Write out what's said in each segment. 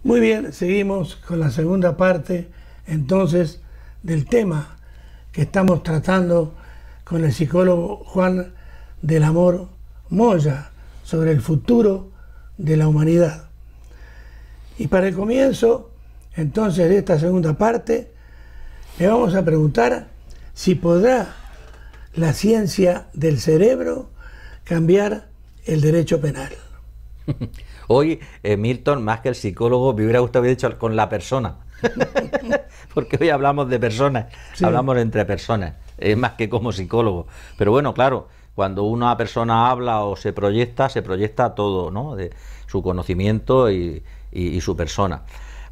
Muy bien, seguimos con la segunda parte entonces del tema que estamos tratando con el psicólogo Juan del Amor Moya sobre el futuro de la humanidad. Y para el comienzo entonces de esta segunda parte le vamos a preguntar si podrá la ciencia del cerebro cambiar el derecho penal. Hoy, Milton, más que el psicólogo, me hubiera gustado haber dicho con la persona. Porque hoy hablamos de personas, sí. Hablamos entre personas, es más que como psicólogo. Pero bueno, claro, cuando una persona habla o se proyecta todo, ¿no? De su conocimiento y su persona.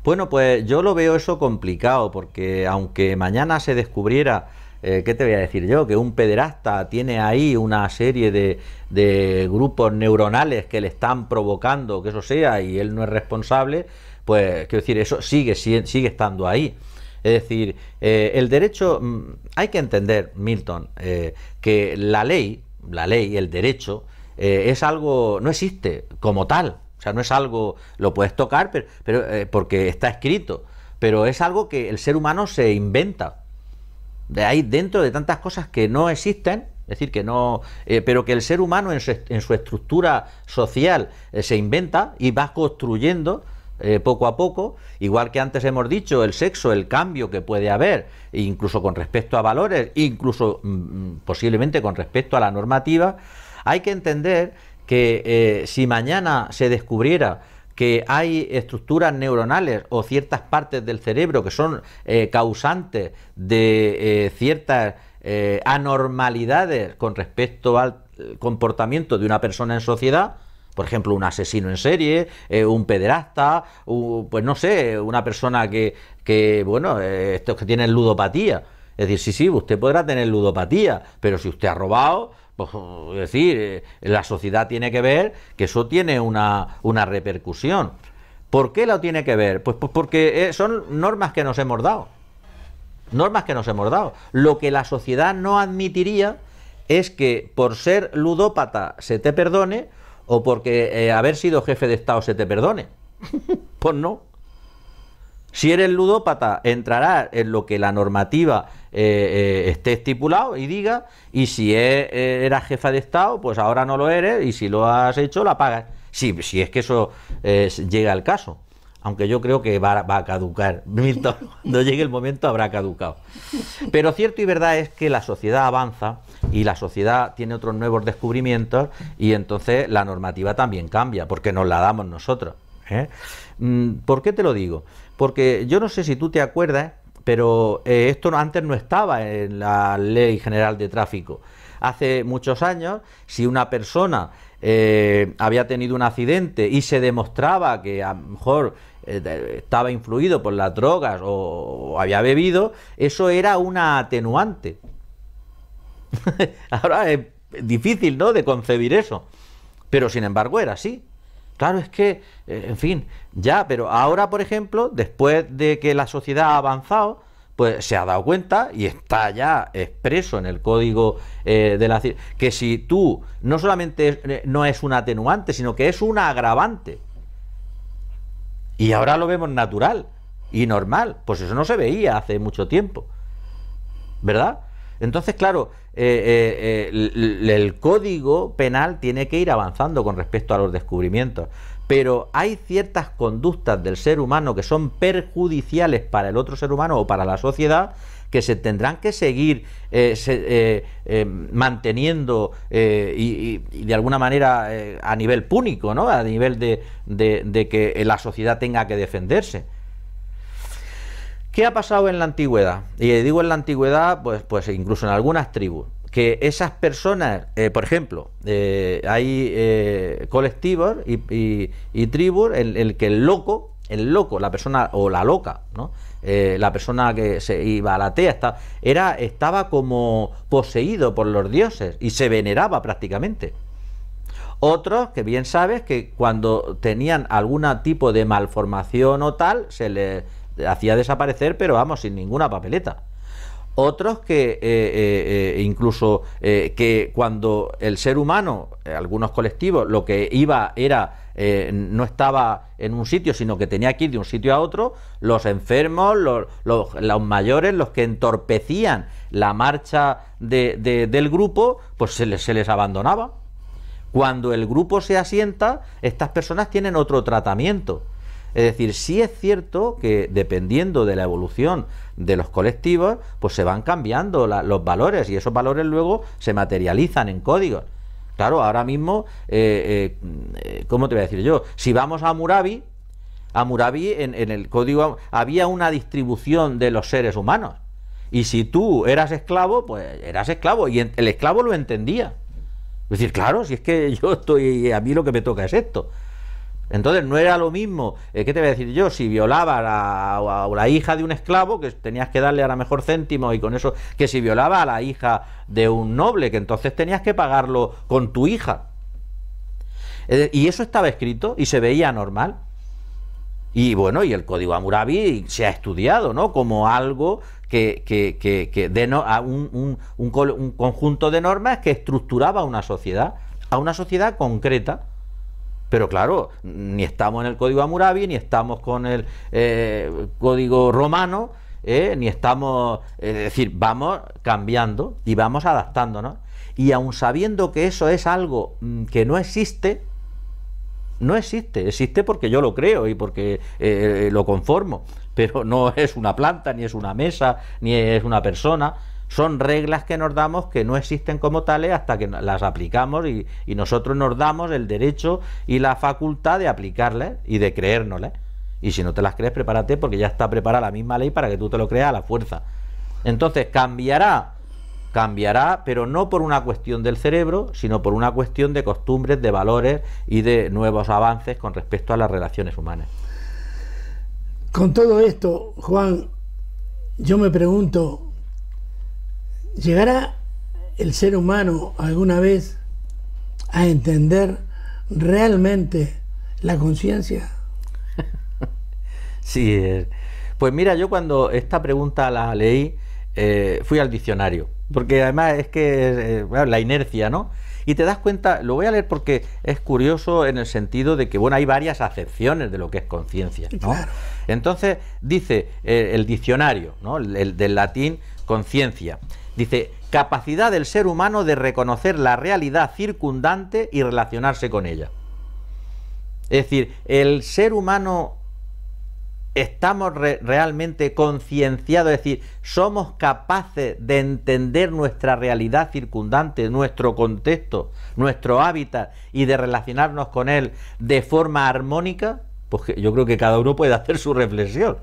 Bueno, pues yo lo veo eso complicado, porque aunque mañana se descubriera, ¿qué te voy a decir yo? Que un pederasta tiene ahí una serie de grupos neuronales que le están provocando que eso sea y él no es responsable, pues quiero decir, eso sigue estando ahí. Es decir, el derecho, hay que entender, Milton, que la ley, el derecho, es algo, no existe como tal. O sea, no es algo, lo puedes tocar, pero porque está escrito, pero es algo que el ser humano se inventa. De ahí dentro de tantas cosas que no existen, es decir, que no, pero que el ser humano en su estructura social se inventa y va construyendo poco a poco, igual que antes hemos dicho, el sexo, el cambio que puede haber, incluso con respecto a valores, incluso posiblemente con respecto a la normativa. Hay que entender que si mañana se descubriera que hay estructuras neuronales o ciertas partes del cerebro que son causantes de ciertas anormalidades con respecto al comportamiento de una persona en sociedad, por ejemplo, un asesino en serie, un pederasta, pues no sé, una persona que bueno, estos que tienen ludopatía. Es decir, sí, usted podrá tener ludopatía, pero si usted ha robado, pues, es decir, la sociedad tiene que ver que eso tiene una repercusión. ¿Por qué lo tiene que ver? Pues porque son normas que nos hemos dado. Normas que nos hemos dado. Lo que la sociedad no admitiría es que por ser ludópata se te perdone o porque haber sido jefe de Estado se te perdone. Pues no. Si eres ludópata, entrarás en lo que la normativa esté estipulado y diga, y si eras jefa de Estado, pues ahora no lo eres, y si lo has hecho, la pagas. Si es que eso llega al caso. Aunque yo creo que va a caducar. Milton, cuando llegue el momento habrá caducado. Pero cierto y verdad es que la sociedad avanza y la sociedad tiene otros nuevos descubrimientos y entonces la normativa también cambia, porque nos la damos nosotros. ¿Por qué te lo digo? Porque yo no sé si tú te acuerdas, pero esto antes no estaba en la Ley General de Tráfico. Hace muchos años, si una persona había tenido un accidente y se demostraba que a lo mejor estaba influido por las drogas o había bebido, eso era una atenuante. Ahora es difícil, ¿no?, de concebir eso, pero sin embargo era así. Claro, es que, en fin, ya, pero ahora, por ejemplo, después de que la sociedad ha avanzado, pues se ha dado cuenta y está ya expreso en el código de la que si tú no solamente no es un atenuante, sino que es un agravante. Y ahora lo vemos natural y normal, pues eso no se veía hace mucho tiempo, ¿verdad? Entonces, claro, el código penal tiene que ir avanzando con respecto a los descubrimientos, pero hay ciertas conductas del ser humano que son perjudiciales para el otro ser humano o para la sociedad que se tendrán que seguir manteniendo y de alguna manera a nivel púnico, ¿no?, a nivel de que la sociedad tenga que defenderse. ¿Qué ha pasado en la antigüedad? Y digo en la antigüedad, pues incluso en algunas tribus, que esas personas, por ejemplo, hay colectivos y tribus en el que el loco, la persona o la loca, ¿no?, la persona que se iba a la atea, estaba como poseído por los dioses y se veneraba prácticamente. Otros, que bien sabes, que cuando tenían algún tipo de malformación o tal, se les hacía desaparecer, pero vamos, sin ninguna papeleta. Otros que incluso que cuando el ser humano, algunos colectivos, lo que iba era, no estaba en un sitio, sino que tenía que ir de un sitio a otro, los enfermos, los mayores, los que entorpecían la marcha del grupo, pues se les abandonaba. Cuando el grupo se asienta, estas personas tienen otro tratamiento. Es decir, sí es cierto que dependiendo de la evolución de los colectivos, pues se van cambiando los valores, y esos valores luego se materializan en códigos. Claro, ahora mismo, ¿cómo te voy a decir yo? Si vamos a Hammurabi en el código había una distribución de los seres humanos, y si tú eras esclavo, pues eras esclavo, y el esclavo lo entendía. Es decir, claro, si es que yo estoy, a mí lo que me toca es esto. Entonces no era lo mismo, ¿qué te voy a decir yo? Si violaba a la hija de un esclavo, que tenías que darle a la mejor céntimo y con eso, que si violaba a la hija de un noble, que entonces tenías que pagarlo con tu hija. Y eso estaba escrito y se veía normal. Y bueno, y el código Hammurabi se ha estudiado, ¿no? Como algo un conjunto de normas que estructuraba a una sociedad concreta. Pero claro, ni estamos en el código Hammurabi, ni estamos con el código romano, ni estamos... Es decir, vamos cambiando y vamos adaptándonos. Y aun sabiendo que eso es algo que no existe, existe porque yo lo creo y porque lo conformo, pero no es una planta, ni es una mesa, ni es una persona. Son reglas que nos damos que no existen como tales hasta que las aplicamos y nosotros nos damos el derecho y la facultad de aplicarlas y de creérnoslas. Y si no te las crees, prepárate, porque ya está preparada la misma ley para que tú te lo creas a la fuerza. Entonces cambiará, pero no por una cuestión del cerebro, sino por una cuestión de costumbres, de valores y de nuevos avances con respecto a las relaciones humanas. Con todo esto, Juan, yo me pregunto, ¿llegará el ser humano alguna vez a entender realmente la conciencia? Sí, pues mira, yo cuando esta pregunta la leí, fui al diccionario, porque además es que la inercia, ¿no? Y te das cuenta, lo voy a leer porque es curioso en el sentido de que, bueno, hay varias acepciones de lo que es conciencia, ¿no? Claro. Entonces, dice el diccionario, ¿no? Del latín conciencia. Dice, capacidad del ser humano de reconocer la realidad circundante y relacionarse con ella. Es decir, el ser humano, estamos realmente concienciados, es decir, somos capaces de entender nuestra realidad circundante, nuestro contexto, nuestro hábitat y de relacionarnos con él de forma armónica. Pues yo creo que cada uno puede hacer su reflexión,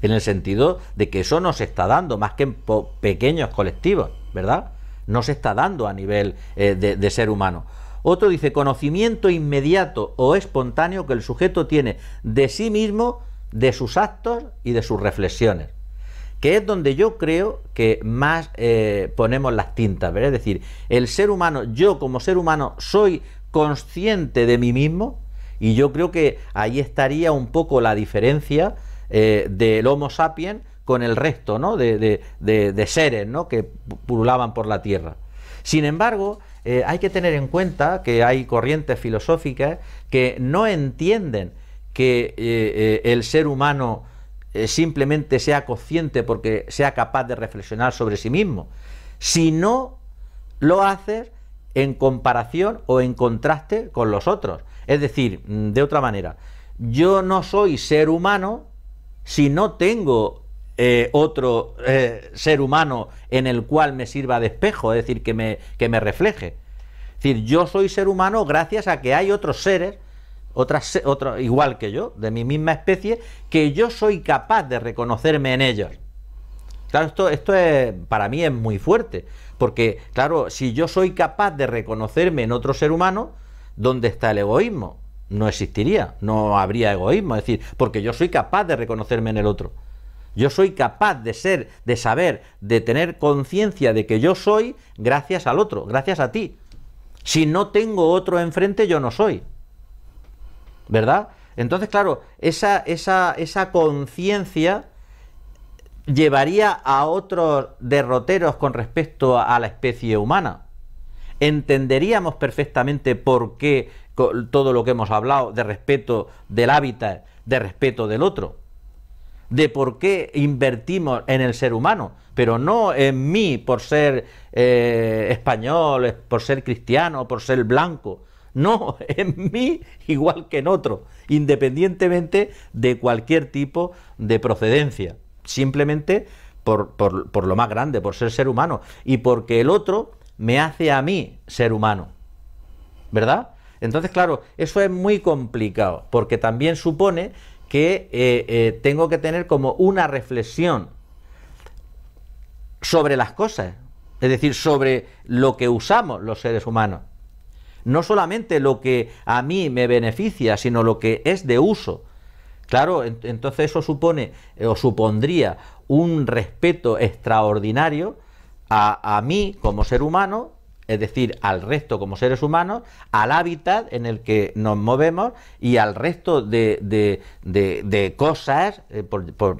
en el sentido de que eso no se está dando más que en pequeños colectivos, ¿verdad? No se está dando a nivel de ser humano. Otro dice, conocimiento inmediato o espontáneo que el sujeto tiene de sí mismo, de sus actos y de sus reflexiones, que es donde yo creo que más ponemos las tintas, ¿verdad? Es decir, el ser humano, yo como ser humano soy consciente de mí mismo, y yo creo que ahí estaría un poco la diferencia del Homo sapiens con el resto, ¿no? de seres, ¿no? que pululaban por la Tierra. Sin embargo, hay que tener en cuenta que hay corrientes filosóficas que no entienden que el ser humano simplemente sea consciente porque sea capaz de reflexionar sobre sí mismo, si no lo haces en comparación o en contraste con los otros. Es decir, de otra manera, yo no soy ser humano si no tengo otro ser humano en el cual me sirva de espejo, es decir, que me refleje. Es decir, yo soy ser humano gracias a que hay otros seres, igual que yo, de mi misma especie, que yo soy capaz de reconocerme en ellos. Claro, esto es, para mí es muy fuerte, porque, claro, si yo soy capaz de reconocerme en otro ser humano, ¿dónde está el egoísmo? No existiría, no habría egoísmo, es decir, porque yo soy capaz de reconocerme en el otro. Yo soy capaz de ser, de saber, de tener conciencia de que yo soy gracias al otro, gracias a ti. Si no tengo otro enfrente, yo no soy. ¿Verdad? Entonces, claro, esa conciencia llevaría a otros derroteros con respecto a la especie humana. Entenderíamos perfectamente por qué todo lo que hemos hablado de respeto del hábitat, de respeto del otro, de por qué invertimos en el ser humano, pero no en mí por ser español, por ser cristiano, por ser blanco. No, en mí igual que en otro, independientemente de cualquier tipo de procedencia. Simplemente por lo más grande, por ser humano, y porque el otro me hace a mí ser humano, ¿verdad? Entonces, claro, eso es muy complicado, porque también supone que tengo que tener como una reflexión sobre las cosas, es decir, sobre lo que usamos los seres humanos. No solamente lo que a mí me beneficia, sino lo que es de uso. Claro, entonces eso supone o supondría un respeto extraordinario a mí como ser humano, es decir, al resto como seres humanos, al hábitat en el que nos movemos y al resto de cosas, por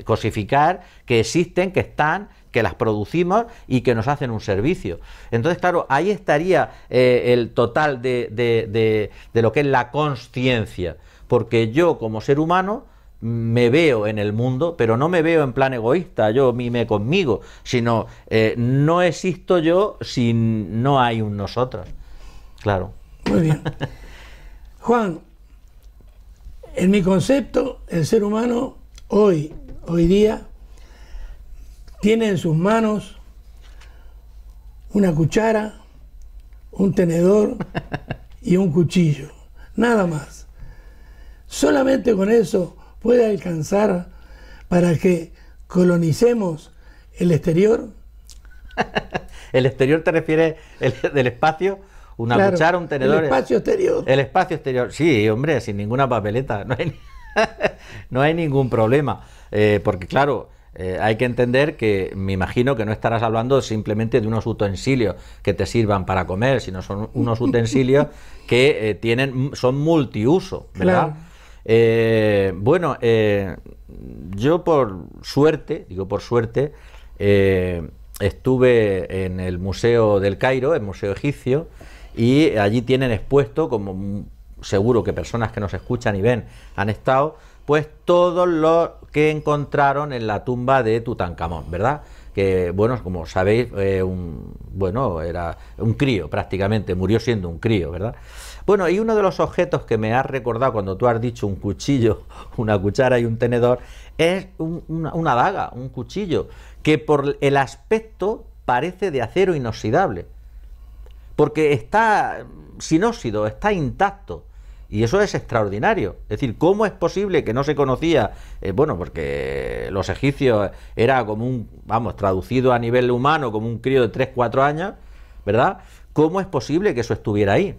cosificar, que existen, que están, que las producimos y que nos hacen un servicio. Entonces, claro, ahí estaría el total de lo que es la consciencia, porque yo como ser humano me veo en el mundo, pero no me veo en plan egoísta, yo mime conmigo, sino no existo yo si no hay un nosotros. Claro. Muy bien. Juan, en mi concepto, el ser humano hoy día tiene en sus manos una cuchara, un tenedor y un cuchillo, nada más. Solamente con eso puede alcanzar para que colonicemos el exterior. ¿El exterior te refieres del espacio? Una claro, cuchara, un tenedor. El espacio exterior. El espacio exterior, sí, hombre, sin ninguna papeleta, no hay ningún problema, porque claro, hay que entender que me imagino que no estarás hablando simplemente de unos utensilios que te sirvan para comer, sino son unos utensilios que son multiuso, ¿verdad? Claro. Bueno, yo por suerte, estuve en el Museo del Cairo, el Museo Egipcio, y allí tienen expuesto, como seguro que personas que nos escuchan y ven han estado, pues todo lo que encontraron en la tumba de Tutankamón, ¿verdad? Que, bueno, como sabéis, era un crío prácticamente, murió siendo un crío, ¿verdad? Bueno, y uno de los objetos que me has recordado cuando tú has dicho un cuchillo, una cuchara y un tenedor, es una daga, un cuchillo, que por el aspecto parece de acero inoxidable, porque está sin óxido, está intacto. Y eso es extraordinario. Es decir, ¿cómo es posible que no se conocía? Bueno, porque los egipcios era como traducido a nivel humano, como un crío de 3, 4 años, ¿verdad? ¿Cómo es posible que eso estuviera ahí?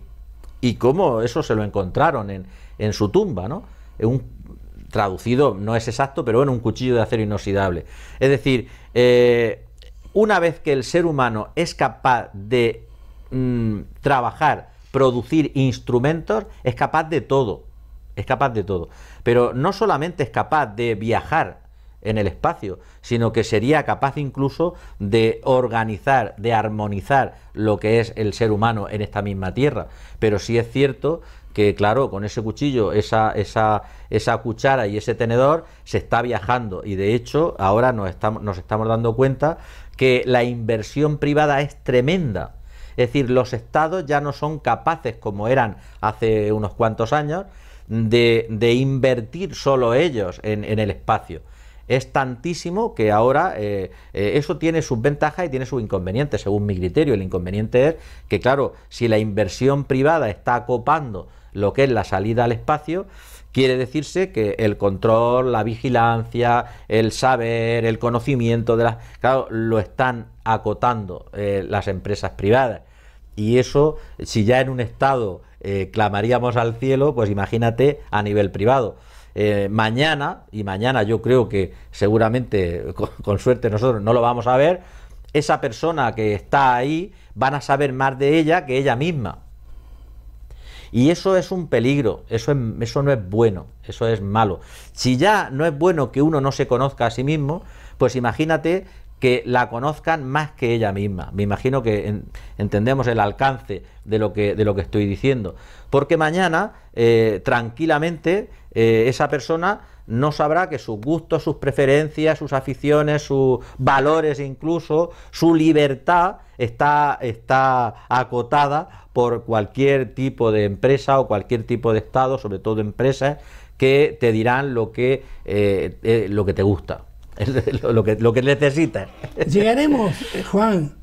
Y cómo eso se lo encontraron en su tumba, ¿no? Traducido, no es exacto, pero bueno, un cuchillo de acero inoxidable. Es decir, una vez que el ser humano es capaz de trabajar, producir instrumentos, es capaz de todo, pero no solamente es capaz de viajar en el espacio, sino que sería capaz incluso de organizar, de armonizar lo que es el ser humano en esta misma tierra. Pero sí es cierto que, claro, con ese cuchillo, esa cuchara y ese tenedor se está viajando, y de hecho ahora nos estamos dando cuenta que la inversión privada es tremenda. Es decir, los estados ya no son capaces, como eran hace unos cuantos años, de invertir solo ellos en el espacio. Es tantísimo que ahora eso tiene sus ventajas y tiene sus inconvenientes, según mi criterio. El inconveniente es que, claro, si la inversión privada está acopando lo que es la salida al espacio, quiere decirse que el control, la vigilancia, el saber, el conocimiento claro, lo están acotando las empresas privadas. Y eso, si ya en un estado clamaríamos al cielo, pues imagínate a nivel privado. Mañana yo creo que seguramente, con suerte nosotros no lo vamos a ver, esa persona que está ahí van a saber más de ella que ella misma. Y eso es un peligro, eso no es bueno, eso es malo. Si ya no es bueno que uno no se conozca a sí mismo, pues imagínate que la conozcan más que ella misma. Me imagino que entendemos el alcance de lo que estoy diciendo. Porque mañana, tranquilamente, esa persona no sabrá que sus gustos, sus preferencias, sus aficiones, sus valores incluso, su libertad está acotada por cualquier tipo de empresa o cualquier tipo de estado, sobre todo empresas, que te dirán lo que te gusta. Lo que necesitas. ¿Llegaremos, Juan,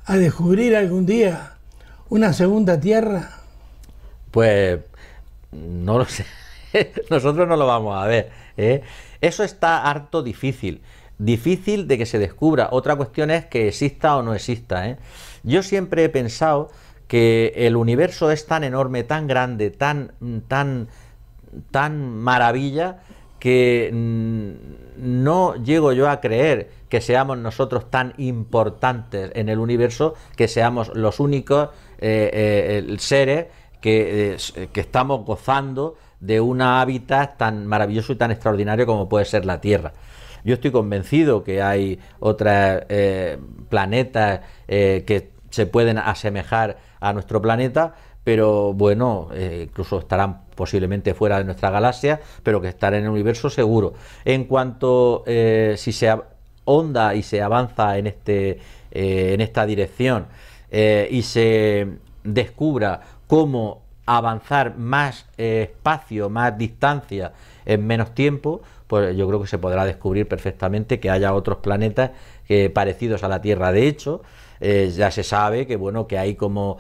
a descubrir algún día una segunda tierra? Pues no lo sé. Nosotros no lo vamos a ver, ¿eh? Eso está harto difícil de que se descubra. Otra cuestión es que exista o no exista, ¿eh? Yo siempre he pensado que el universo es tan enorme, tan grande, tan maravilla, que no llego yo a creer que seamos nosotros tan importantes en el universo, que seamos los únicos seres que estamos gozando de un hábitat tan maravilloso y tan extraordinario como puede ser la Tierra. Yo estoy convencido que hay otros planetas que se pueden asemejar a nuestro planeta, pero bueno, incluso estarán posiblemente fuera de nuestra galaxia, pero que estarán en el universo seguro. En cuanto si se ahonda y se avanza en esta dirección y se descubra cómo avanzar más espacio, más distancia en menos tiempo, pues yo creo que se podrá descubrir perfectamente que haya otros planetas parecidos a la Tierra. De hecho, ya se sabe que bueno, que hay como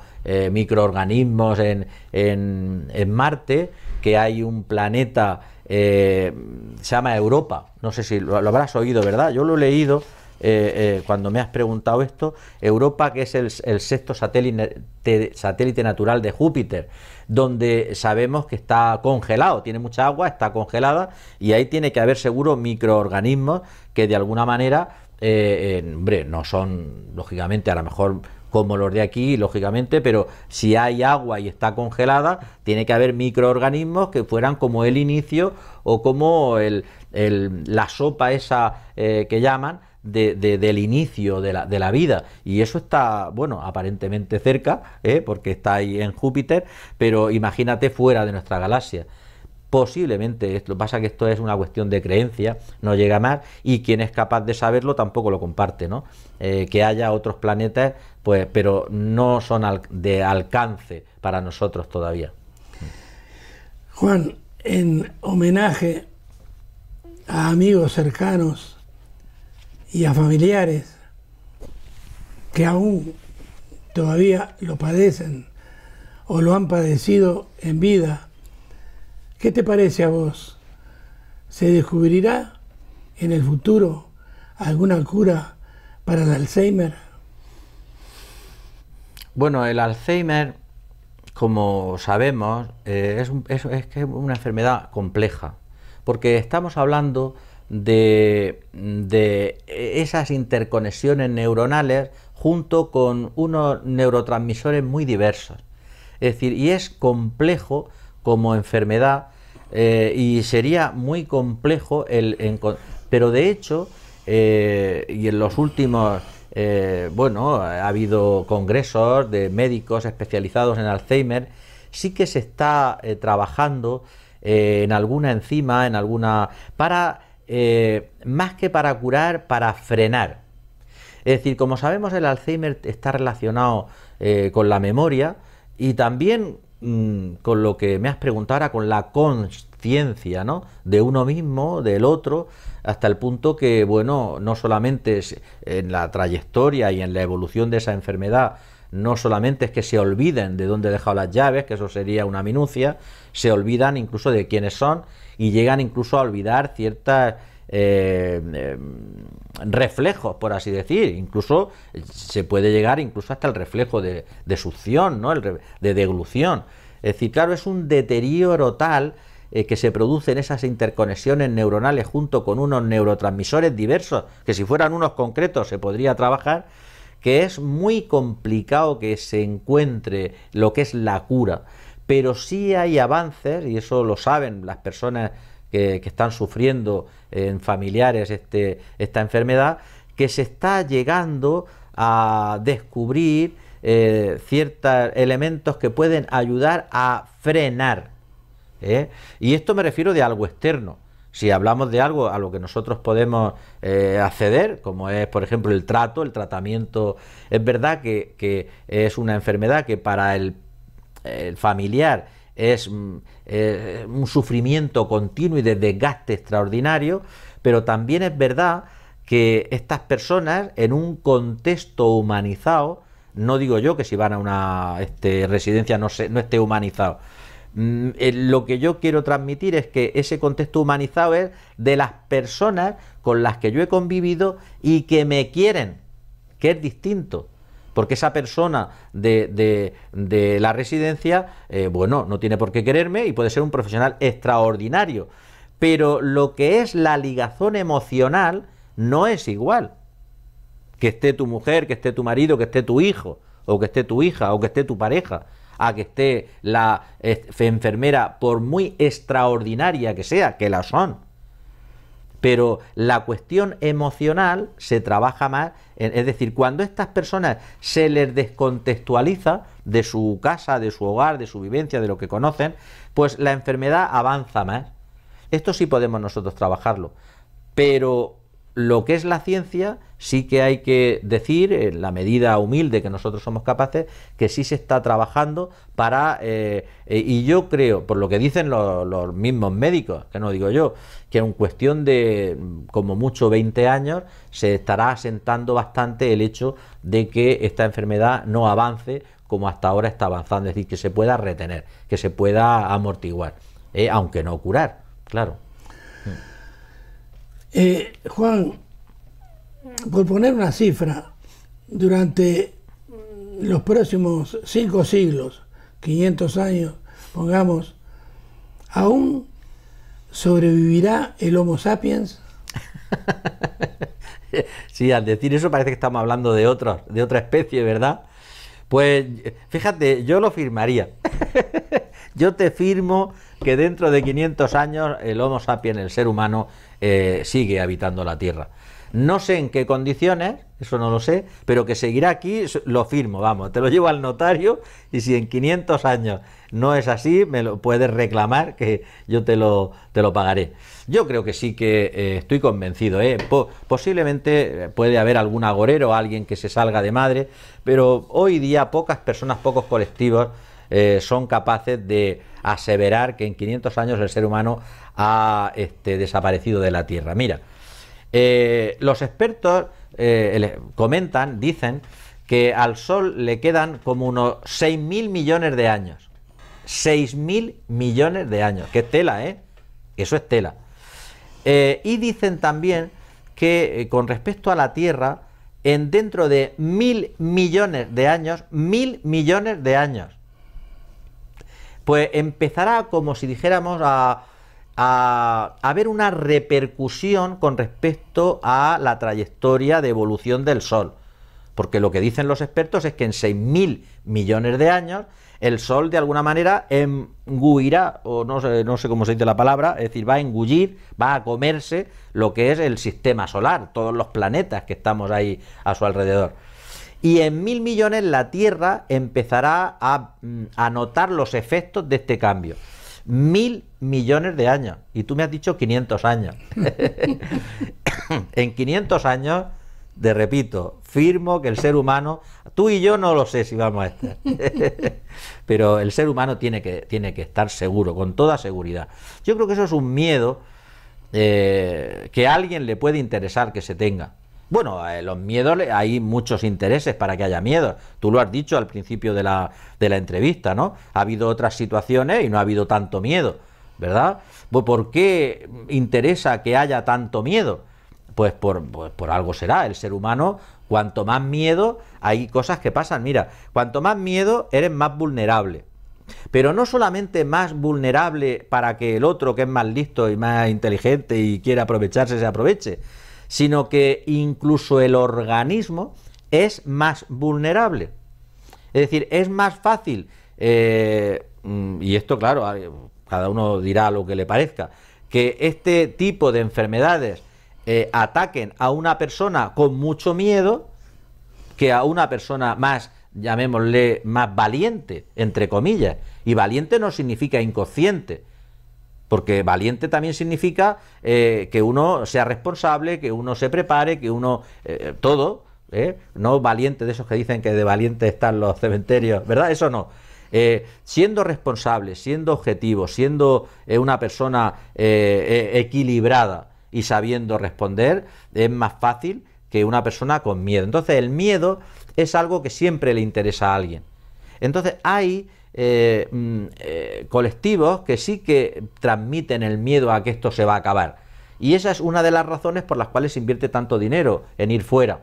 microorganismos en Marte, que hay un planeta se llama Europa, no sé si lo habrás oído, ¿verdad? Yo lo he leído cuando me has preguntado esto. Europa, que es el sexto satélite natural de Júpiter, donde sabemos que está congelado, tiene mucha agua, está congelada, y ahí tiene que haber seguro microorganismos que de alguna manera hombre, no son, lógicamente, a lo mejor como los de aquí, lógicamente, pero si hay agua y está congelada, tiene que haber microorganismos que fueran como el inicio o como la sopa esa que llaman del inicio de la vida. Y eso está, bueno, aparentemente cerca, porque está ahí en Júpiter, pero imagínate fuera de nuestra galaxia. Posiblemente, lo que pasa es que esto es una cuestión de creencia, no llega más, y quien es capaz de saberlo tampoco lo comparte, ¿no? Que haya otros planetas, pues, pero no son de alcance para nosotros todavía. Juan, en homenaje a amigos cercanos y a familiares que aún todavía lo padecen o lo han padecido en vida, ¿qué te parece a vos? ¿Se descubrirá en el futuro alguna cura para el Alzheimer? Bueno, el Alzheimer, como sabemos, es una enfermedad compleja, porque estamos hablando de esas interconexiones neuronales junto con unos neurotransmisores muy diversos. Es decir, y es complejo como enfermedad, y sería muy complejo pero de hecho, y en los últimos bueno, ha habido congresos de médicos especializados en Alzheimer, sí que se está trabajando en alguna enzima, más que para curar, para frenar. Es decir, como sabemos, el Alzheimer está relacionado con la memoria y también con lo que me has preguntado ahora, con la conciencia, ¿no?, de uno mismo, del otro, hasta el punto que, bueno, no solamente en la trayectoria y en la evolución de esa enfermedad, no solamente es que se olviden de dónde he dejado las llaves, que eso sería una minucia, se olvidan incluso de quiénes son y llegan incluso a olvidar ciertas reflejos, por así decir. Incluso se puede llegar incluso hasta el reflejo de succión, ¿no?, de deglución. Es decir, claro, es un deterioro tal que se producen esas interconexiones neuronales junto con unos neurotransmisores diversos, que si fueran unos concretos se podría trabajar, que es muy complicado que se encuentre lo que es la cura. pero sí hay avances, y eso lo saben las personas que están sufriendo en familiares esta enfermedad, que se está llegando a descubrir ciertos elementos que pueden ayudar a frenar. Y esto me refiero de algo externo. Si hablamos de algo a lo que nosotros podemos acceder, como es, por ejemplo, el tratamiento, es verdad que es una enfermedad que para el familiar es un sufrimiento continuo y de desgaste extraordinario, pero también es verdad que estas personas en un contexto humanizado, no digo yo que si van a una residencia no esté humanizado, lo que yo quiero transmitir es que ese contexto humanizado es de las personas con las que yo he convivido y que me quieren, que es distinto. Porque esa persona de la residencia, bueno, no tiene por qué quererme y puede ser un profesional extraordinario. Pero lo que es la ligazón emocional no es igual. Que esté tu mujer, que esté tu marido, que esté tu hijo, o que esté tu hija, o que esté tu pareja, a que esté la enfermera, por muy extraordinaria que sea, que la son. Pero la cuestión emocional se trabaja más, es decir, cuando a estas personas se les descontextualiza de su casa, de su hogar, de su vivencia, de lo que conocen, pues la enfermedad avanza más. Esto sí podemos nosotros trabajarlo, pero lo que es la ciencia sí que hay que decir, en la medida humilde que nosotros somos capaces, que sí se está trabajando para, y yo creo, por lo que dicen los mismos médicos, que no digo yo, que en cuestión de como mucho 20 años se estará asentando bastante el hecho de que esta enfermedad no avance como hasta ahora está avanzando, es decir, que se pueda retener, que se pueda amortiguar, aunque no curar, claro. Juan, por poner una cifra, durante los próximos 5 siglos, 500 años, pongamos, ¿aún sobrevivirá el Homo sapiens? Sí, al decir eso parece que estamos hablando de otra especie, ¿verdad? Pues fíjate, yo lo firmaría. Yo te firmo que dentro de 500 años el Homo sapiens, el ser humano, sigue habitando la Tierra. No sé en qué condiciones, eso no lo sé, pero que seguirá aquí, lo firmo, vamos, te lo llevo al notario y si en 500 años no es así, me lo puedes reclamar que yo te lo pagaré. Yo creo que sí que estoy convencido, posiblemente puede haber algún agorero, alguien que se salga de madre, pero hoy día pocas personas, pocos colectivos son capaces de aseverar que en 500 años el ser humano ha desaparecido de la Tierra. Mira, los expertos comentan, dicen que al Sol le quedan como unos 6.000 millones de años. 6.000 millones de años, que es tela, eso es tela. Y dicen también que con respecto a la Tierra, dentro de 1.000 millones de años, 1.000 millones de años, pues empezará, como si dijéramos, a haber una repercusión con respecto a la trayectoria de evolución del Sol. Porque lo que dicen los expertos es que en 6.000 millones de años el Sol de alguna manera engulirá, o no sé cómo se dice la palabra, es decir, va a engullir, va a comerse lo que es el sistema solar, todos los planetas que estamos ahí a su alrededor. Y en 1.000 millones la Tierra empezará a notar los efectos de este cambio. 1.000 millones de años. Y tú me has dicho 500 años. En 500 años, te repito, firmo que el ser humano, tú y yo no lo sé si vamos a estar, pero el ser humano tiene que estar seguro, con toda seguridad. Yo creo que eso es un miedo que a alguien le puede interesar que se tenga. Bueno, los miedos, hay muchos intereses para que haya miedo. Tú lo has dicho al principio de la entrevista, ¿no? Ha habido otras situaciones y no ha habido tanto miedo, ¿verdad? Pues ¿por qué interesa que haya tanto miedo? Pues por algo será. El ser humano, cuanto más miedo, hay cosas que pasan. Mira, cuanto más miedo, eres más vulnerable. Pero no solamente más vulnerable para que el otro, que es más listo y más inteligente y quiere aprovecharse, se aproveche, sino que incluso el organismo es más vulnerable. Es decir, es más fácil y esto claro, cada uno dirá lo que le parezca, que este tipo de enfermedades ataquen a una persona con mucho miedo que a una persona más, llamémosle, más valiente, entre comillas. Y valiente no significa inconsciente, porque valiente también significa que uno sea responsable, que uno se prepare, que uno... todo, no valiente de esos que dicen que de valiente están los cementerios, ¿verdad? Eso no. Siendo responsable, siendo objetivo, siendo una persona equilibrada y sabiendo responder, es más fácil que una persona con miedo. Entonces el miedo es algo que siempre le interesa a alguien. Entonces hay colectivos que sí que transmiten el miedo a que esto se va a acabar. Y esa es una de las razones por las cuales se invierte tanto dinero en ir fuera,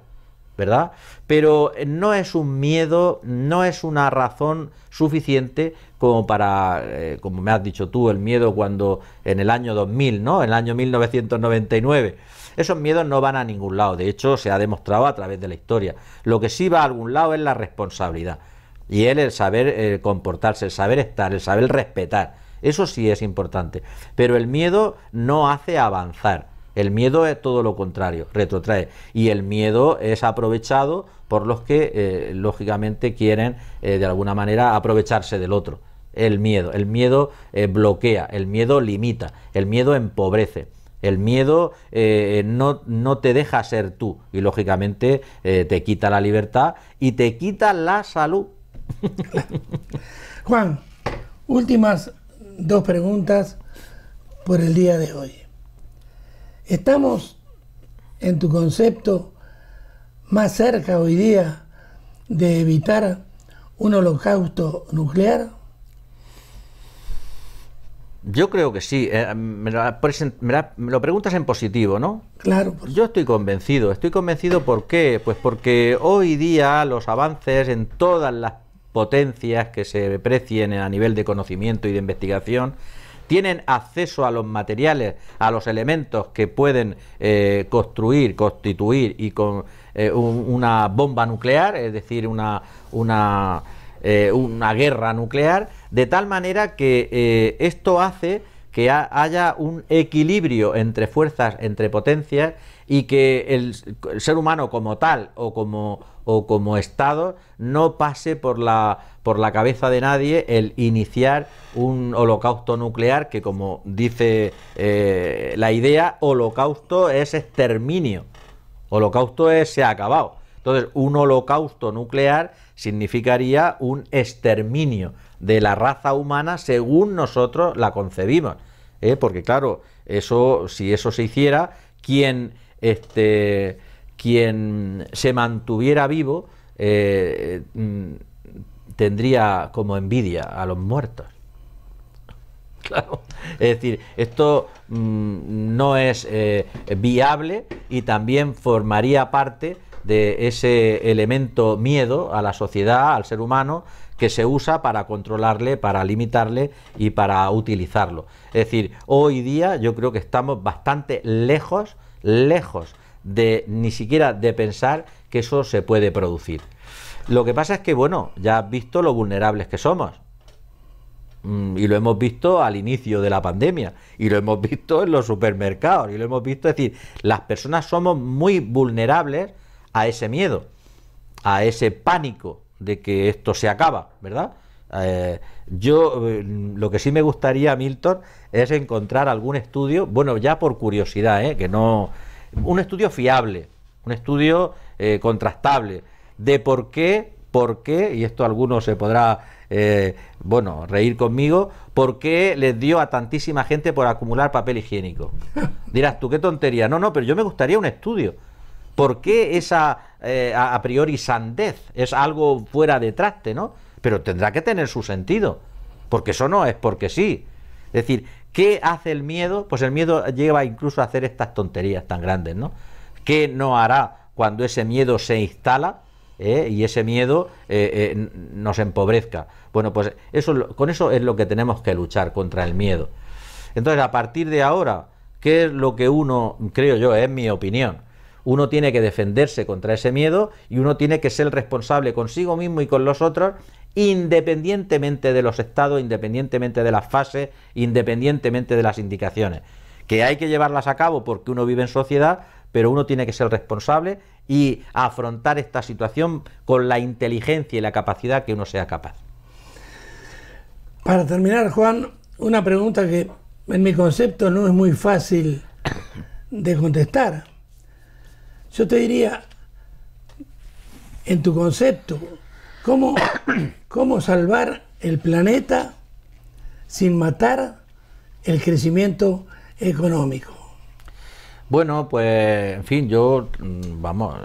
¿verdad? Pero no es un miedo, no es una razón suficiente como para, como me has dicho tú, el miedo cuando en el año 2000, ¿no? En el año 1999. Esos miedos no van a ningún lado, de hecho se ha demostrado a través de la historia. Lo que sí va a algún lado es la responsabilidad. Y el saber comportarse, el saber estar, el saber respetar. Eso sí es importante. Pero el miedo no hace avanzar. El miedo es todo lo contrario, retrotrae. Y el miedo es aprovechado por los que, lógicamente, quieren, de alguna manera, aprovecharse del otro. El miedo bloquea, el miedo limita, el miedo empobrece. El miedo no te deja ser tú y, lógicamente, te quita la libertad y te quita la salud. Juan, últimas 2 preguntas por el día de hoy. ¿Estamos, en tu concepto, más cerca hoy día de evitar un holocausto nuclear? Yo creo que sí. Me lo preguntas en positivo, ¿no? Claro. Yo estoy convencido. ¿Por qué? Pues porque hoy día los avances en todas las potencias que se precien a nivel de conocimiento y de investigación tienen acceso a los materiales, a los elementos que pueden constituir y con una bomba nuclear, es decir, una guerra nuclear, de tal manera que esto hace que haya un equilibrio entre fuerzas, entre potencias, y que el ser humano como tal o como Estado no pase por la cabeza de nadie el iniciar un holocausto nuclear, que, como dice la idea, holocausto es exterminio, holocausto es se ha acabado. Entonces, un holocausto nuclear significaría un exterminio de la raza humana según nosotros la concebimos, porque claro, si eso se hiciera, quien se mantuviera vivo tendría como envidia a los muertos. Claro, es decir, esto no es viable y también formaría parte de ese elemento miedo a la sociedad, al ser humano, que se usa para controlarle, para limitarle y para utilizarlo. Es decir, hoy día yo creo que estamos bastante lejos de ni siquiera de pensar que eso se puede producir. Lo que pasa es que, bueno, ya has visto lo vulnerables que somos. Y lo hemos visto al inicio de la pandemia, y lo hemos visto en los supermercados, y lo hemos visto, es decir, las personas somos muy vulnerables a ese miedo, a ese pánico de que esto se acaba, ¿verdad? Lo que sí me gustaría, Milton, es encontrar algún estudio, bueno, ya por curiosidad, que no, un estudio fiable, un estudio contrastable de por qué, y esto alguno se podrá reír conmigo, por qué les dio a tantísima gente por acumular papel higiénico. Dirás tú, qué tontería. No, pero yo me gustaría un estudio. ¿Por qué esa a priori sandez? Es algo fuera de traste, ¿no? Pero tendrá que tener su sentido, porque eso no es porque sí. Es decir, ¿qué hace el miedo? Pues el miedo lleva incluso a hacer estas tonterías tan grandes, ¿no? ¿Qué no hará cuando ese miedo se instala y ese miedo nos empobrezca? Bueno, pues con eso es lo que tenemos que luchar, contra el miedo. Entonces, a partir de ahora, ¿qué es lo que uno, creo yo, es mi opinión? Uno tiene que defenderse contra ese miedo y uno tiene que ser responsable consigo mismo y con los otros independientemente de los estados, independientemente de las fases, independientemente de las indicaciones, que hay que llevarlas a cabo porque uno vive en sociedad, pero uno tiene que ser responsable y afrontar esta situación con la inteligencia y la capacidad que uno sea capaz. Para terminar, Juan, una pregunta que en mi concepto no es muy fácil de contestar. Yo te diría, en tu concepto, ¿cómo salvar el planeta sin matar el crecimiento económico? Bueno, pues, en fin, yo, vamos,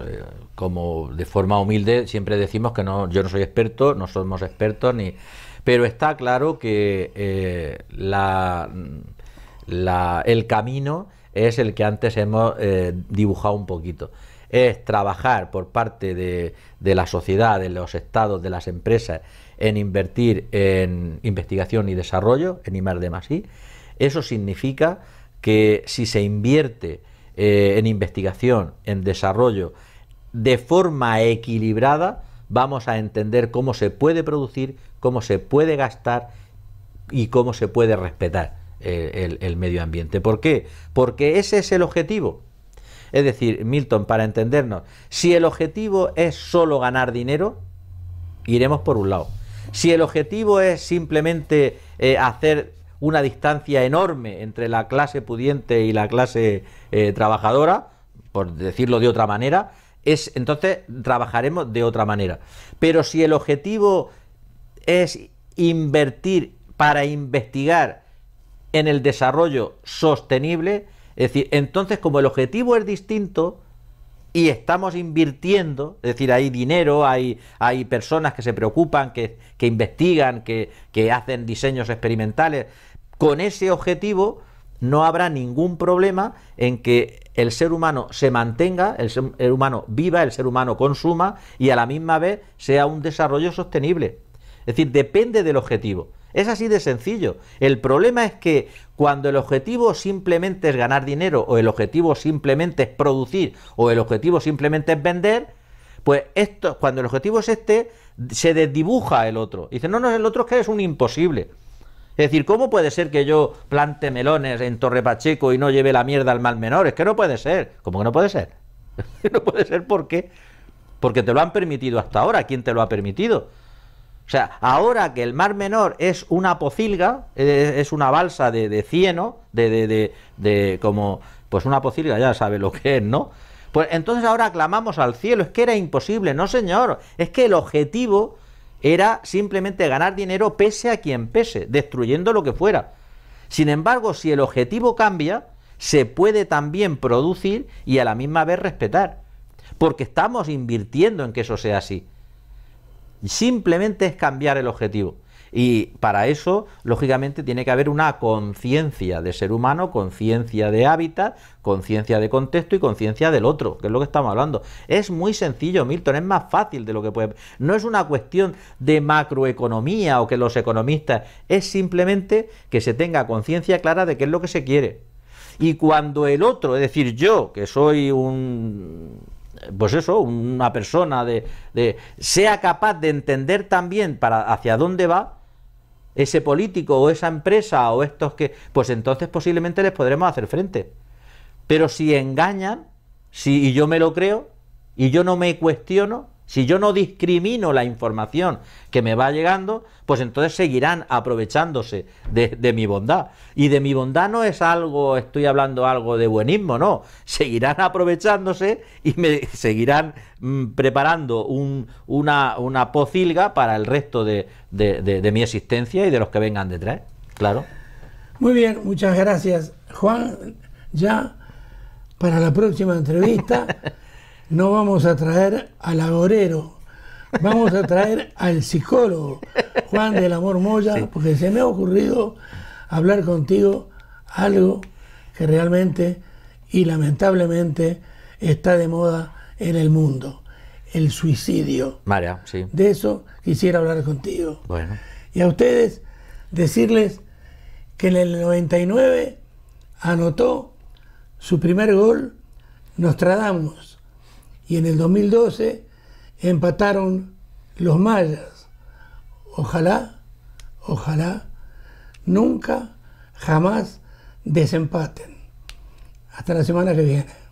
como de forma humilde, siempre decimos que no, yo no soy experto, no somos expertos, pero está claro que el camino es el que antes hemos dibujado un poquito. Es trabajar por parte de la sociedad, de los estados, de las empresas, en invertir en investigación y desarrollo, en I+D+I. Eso significa que si se invierte en investigación, en desarrollo, de forma equilibrada, vamos a entender cómo se puede producir, cómo se puede gastar y cómo se puede respetar el medio ambiente. ¿Por qué? Porque ese es el objetivo. Es decir, Milton, para entendernos, si el objetivo es solo ganar dinero, iremos por un lado. Si el objetivo es simplemente hacer una distancia enorme entre la clase pudiente y la clase trabajadora, por decirlo de otra manera, entonces trabajaremos de otra manera. Pero si el objetivo es invertir para investigar en el desarrollo sostenible, es decir, entonces como el objetivo es distinto y estamos invirtiendo, es decir, hay dinero, hay personas que se preocupan, que investigan, que hacen diseños experimentales, con ese objetivo no habrá ningún problema en que el ser humano se mantenga, el ser humano viva, el ser humano consuma y a la misma vez sea un desarrollo sostenible. Es decir, depende del objetivo. Es así de sencillo. El problema es que cuando el objetivo simplemente es ganar dinero, o el objetivo simplemente es producir, o el objetivo simplemente es vender, pues cuando el objetivo es se desdibuja el otro. Dice, no, el otro es que es un imposible. Es decir, ¿cómo puede ser que yo plante melones en Torre Pacheco y no lleve la mierda al Mar Menor? Es que no puede ser. ¿Cómo que no puede ser? No puede ser, ¿por qué? Porque te lo han permitido hasta ahora. ¿Quién te lo ha permitido? O sea, ahora que el Mar Menor es una pocilga, es una balsa de cieno, como, pues una pocilga, ya sabe lo que es, ¿no? Pues entonces ahora clamamos al cielo, es que era imposible. No, señor, es que el objetivo era simplemente ganar dinero pese a quien pese, destruyendo lo que fuera. Sin embargo, si el objetivo cambia, se puede también producir y a la misma vez respetar, porque estamos invirtiendo en que eso sea así. Simplemente es cambiar el objetivo. Y para eso, lógicamente, tiene que haber una conciencia de ser humano, conciencia de hábitat, conciencia de contexto y conciencia del otro, que es lo que estamos hablando. Es muy sencillo, Milton, es más fácil de lo que puede... No es una cuestión de macroeconomía o que los economistas... Es simplemente que se tenga conciencia clara de qué es lo que se quiere. Y cuando el otro, es decir, yo, que soy una persona sea capaz de entender también hacia dónde va ese político o esa empresa o estos pues entonces posiblemente les podremos hacer frente. Pero si engañan, y yo me lo creo, y yo no me cuestiono, si yo no discrimino la información que me va llegando, pues entonces seguirán aprovechándose de mi bondad. Y de mi bondad no es estoy hablando algo de buenismo, no. Seguirán aprovechándose y me seguirán preparando una pocilga para el resto de mi existencia y de los que vengan detrás. Claro. Muy bien, muchas gracias, Juan. Ya para la próxima entrevista no vamos a traer al agorero, vamos a traer al psicólogo Juan del Amor Moya, sí, porque se me ha ocurrido hablar contigo algo que realmente y lamentablemente está de moda en el mundo: el suicidio. María, sí. De eso quisiera hablar contigo. Bueno. Y a ustedes decirles que en el 99 anotó su primer gol Nostradamus. Y en el 2012 empataron los mayas. ojalá, ojalá, nunca, jamás desempaten. Hasta la semana que viene.